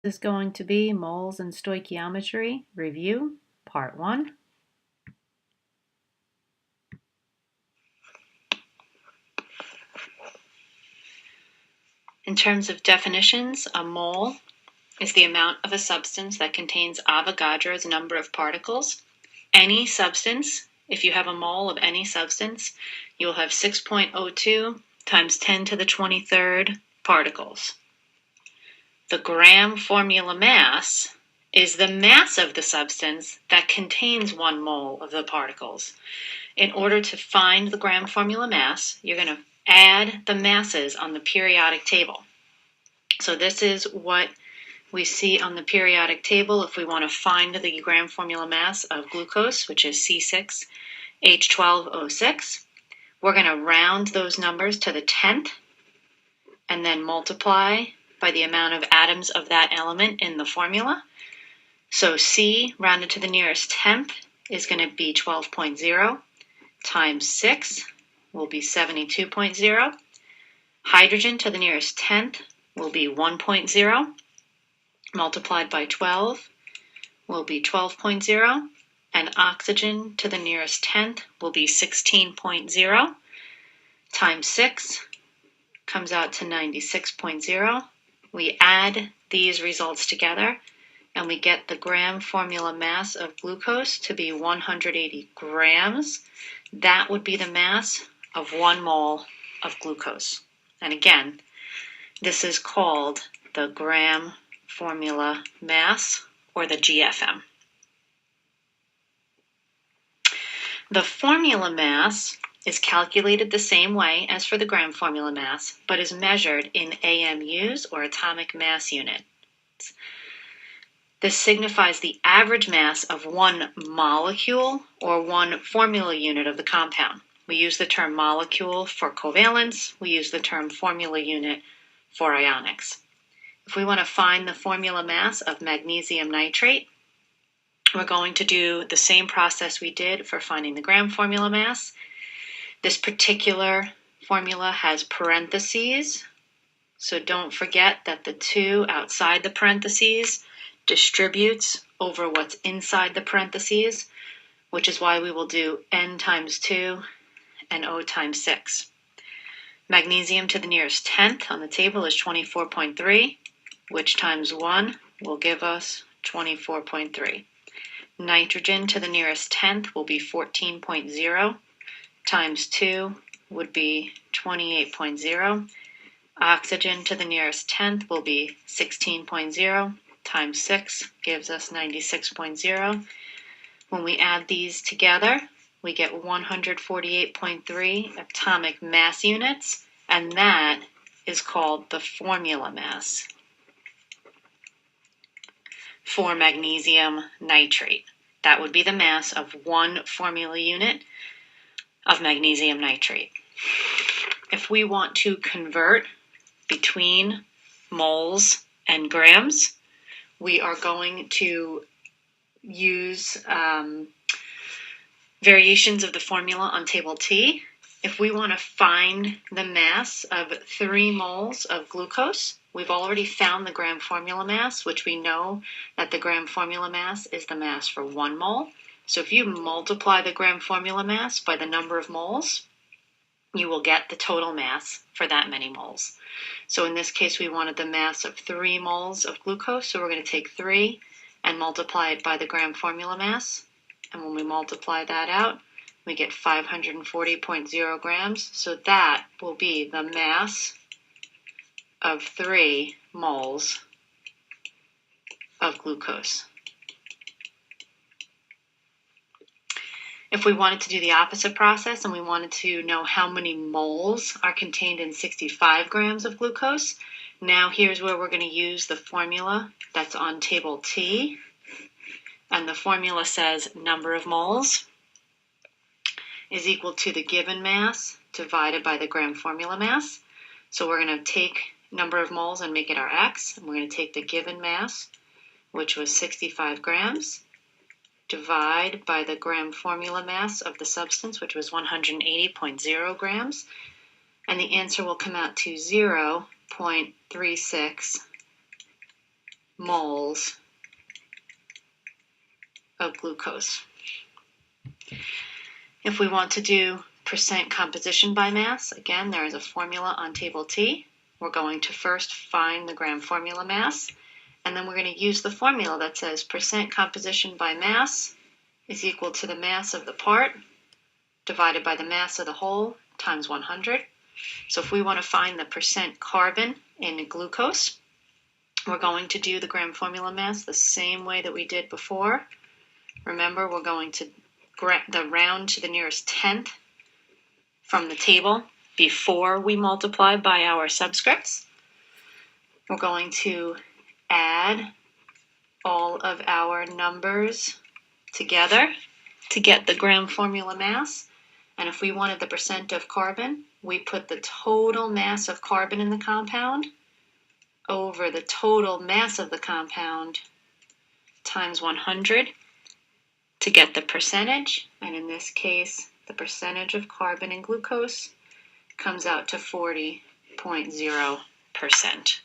This is going to be Moles and Stoichiometry Review, Part 1. In terms of definitions, a mole is the amount of a substance that contains Avogadro's number of particles. Any substance, if you have a mole of any substance, you will have 6.02 times 10 to the 23rd particles. The gram formula mass is the mass of the substance that contains 1 mole of the particles. In order to find the gram formula mass, you're going to add the masses on the periodic table. So this is what we see on the periodic table if we want to find the gram formula mass of glucose, which is C6H12O6. We're going to round those numbers to the 10th and then multiply by the amount of atoms of that element in the formula. So C rounded to the nearest 10th is going to be 12.0 times 6 will be 72.0. Hydrogen to the nearest 10th will be 1.0 multiplied by 12 will be 12.0, and oxygen to the nearest 10th will be 16.0 times 6 comes out to 96.0. We add these results together and we get the gram formula mass of glucose to be 180 grams. That would be the mass of 1 mole of glucose. And again, this is called the gram formula mass, or the GFM. The formula mass is calculated the same way as for the gram formula mass, but is measured in AMUs, or atomic mass units. This signifies the average mass of 1 molecule or 1 formula unit of the compound. We use the term molecule for covalence. We use the term formula unit for ionics. If we want to find the formula mass of magnesium nitrate, we're going to do the same process we did for finding the gram formula mass. This particular formula has parentheses, so don't forget that the 2 outside the parentheses distributes over what's inside the parentheses, which is why we will do N times 2 and O times 6. Magnesium to the nearest 10th on the table is 24.3, which times 1 will give us 24.3. Nitrogen to the nearest 10th will be 14.0, times 2 would be 28.0. Oxygen to the nearest 10th will be 16.0, times 6 gives us 96.0. When we add these together, we get 148.3 atomic mass units, and that is called the formula mass for magnesium nitrate. That would be the mass of 1 formula unit of magnesium nitrate. If we want to convert between moles and grams, we are going to use variations of the formula on table T. If we want to find the mass of 3 moles of glucose, we've already found the gram formula mass, which we know that the gram formula mass is the mass for 1 mole. So if you multiply the gram formula mass by the number of moles, you will get the total mass for that many moles. So in this case, we wanted the mass of 3 moles of glucose, so we're going to take 3 and multiply it by the gram formula mass. And when we multiply that out, we get 540.0 grams. So that will be the mass of 3 moles of glucose. If we wanted to do the opposite process and we wanted to know how many moles are contained in 65 grams of glucose, now here's where we're going to use the formula that's on table T. And the formula says number of moles is equal to the given mass divided by the gram formula mass. So we're going to take number of moles and make it our x, and we're going to take the given mass, which was 65 grams, divide by the gram formula mass of the substance, which was 180.0 grams, and the answer will come out to 0.36 moles of glucose. If we want to do percent composition by mass, again, there is a formula on table T. We're going to first find the gram formula mass, and then we're going to use the formula that says percent composition by mass is equal to the mass of the part divided by the mass of the whole times 100. So if we want to find the percent carbon in glucose, we're going to do the gram formula mass the same way that we did before. Remember, we're going to round to the nearest tenth from the table before we multiply by our subscripts. We're going to add all of our numbers together to get the gram formula mass. And if we wanted the percent of carbon, we put the total mass of carbon in the compound over the total mass of the compound times 100 to get the percentage. And in this case, the percentage of carbon in glucose comes out to 40.0%.